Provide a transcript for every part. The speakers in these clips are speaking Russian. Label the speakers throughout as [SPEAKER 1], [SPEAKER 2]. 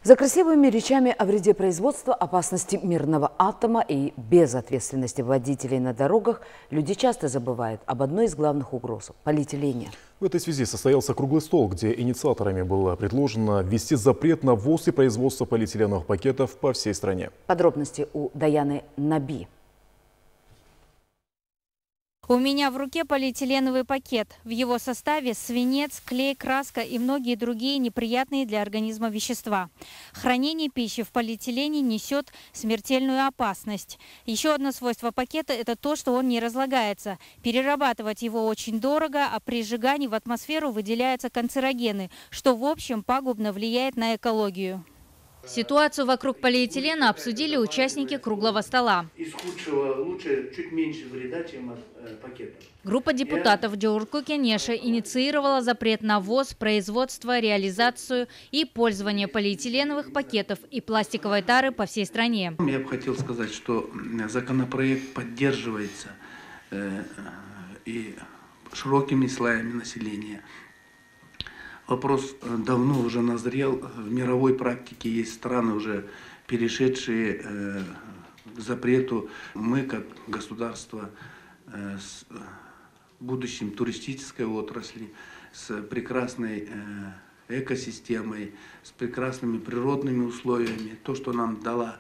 [SPEAKER 1] За красивыми речами о вреде производства, опасности мирного атома и безответственности водителей на дорогах люди часто забывают об одной из главных угроз – полиэтилене.
[SPEAKER 2] В этой связи состоялся круглый стол, где инициаторами было предложено ввести запрет на ввоз и производство полиэтиленовых пакетов по всей стране.
[SPEAKER 1] Подробности у Даяны Наби.
[SPEAKER 3] У меня в руке полиэтиленовый пакет. В его составе свинец, клей, краска и многие другие неприятные для организма вещества. Хранение пищи в полиэтилене несет смертельную опасность. Еще одно свойство пакета – это то, что он не разлагается. Перерабатывать его очень дорого, а при сжигании в атмосферу выделяются канцерогены, что в общем пагубно влияет на экологию. Ситуацию вокруг полиэтилена обсудили участники круглого стола.
[SPEAKER 4] Из худшего лучше, чуть меньше вреда, чем от пакетов.
[SPEAKER 3] Группа депутатов Джоурку Кенеша инициировала запрет на ввоз, производство, реализацию и пользование полиэтиленовых пакетов и пластиковой тары по всей стране.
[SPEAKER 4] Я бы хотел сказать, что законопроект поддерживается и широкими слоями населения. Вопрос давно уже назрел. В мировой практике есть страны, уже перешедшие к запрету. Мы, как государство с будущим туристической отрасли, с прекрасной экосистемой, с прекрасными природными условиями, то, что нам дала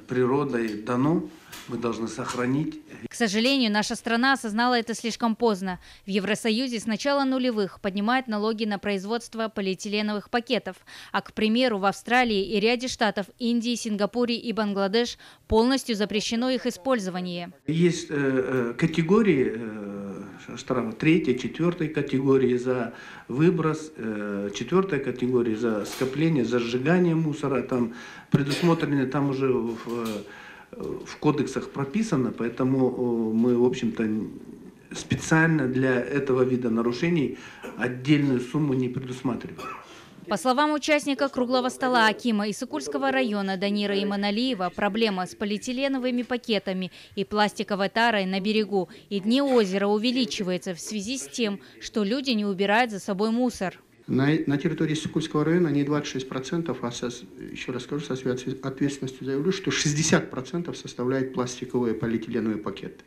[SPEAKER 4] природа и дано, мы должны сохранить.
[SPEAKER 3] К сожалению, наша страна осознала это слишком поздно. В Евросоюзе с начала нулевых поднимают налоги на производство полиэтиленовых пакетов. А, к примеру, в Австралии и ряде штатов Индии, Сингапуре и Бангладеш полностью запрещено их использование.
[SPEAKER 4] Есть категории штрафа, 3-й, 4-й категории за выброс, 4-й категории за скопление, за сжигание мусора. Там предусмотрены, там уже в кодексах прописано, поэтому мы, в общем-то, специально для этого вида нарушений отдельную сумму не предусматриваем.
[SPEAKER 3] По словам участника круглого стола Акима из Исыкульского района Данира Иманалиева, проблема с полиэтиленовыми пакетами и пластиковой тарой на берегу и дне озера увеличивается в связи с тем, что люди не убирают за собой мусор.
[SPEAKER 5] На территории Исыкульского района не 26%, а еще раз скажу, со своей ответственностью заявлю, что 60% составляют пластиковые полиэтиленовые пакеты.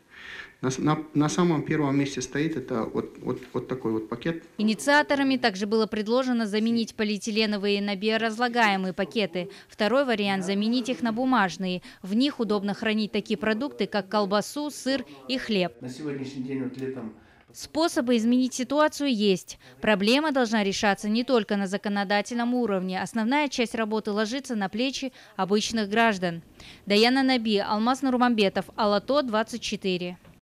[SPEAKER 5] На самом первом месте стоит это вот такой вот пакет.
[SPEAKER 3] Инициаторами также было предложено заменить полиэтиленовые на биоразлагаемые пакеты. Второй вариант – заменить их на бумажные. В них удобно хранить такие продукты, как колбасу, сыр и хлеб.
[SPEAKER 4] На сегодняшний день, вот летом,
[SPEAKER 3] способы изменить ситуацию есть. Проблема должна решаться не только на законодательном уровне. Основная часть работы ложится на плечи обычных граждан. Даяна Наби, Алмаз Нурмамбетов, Алато, 24.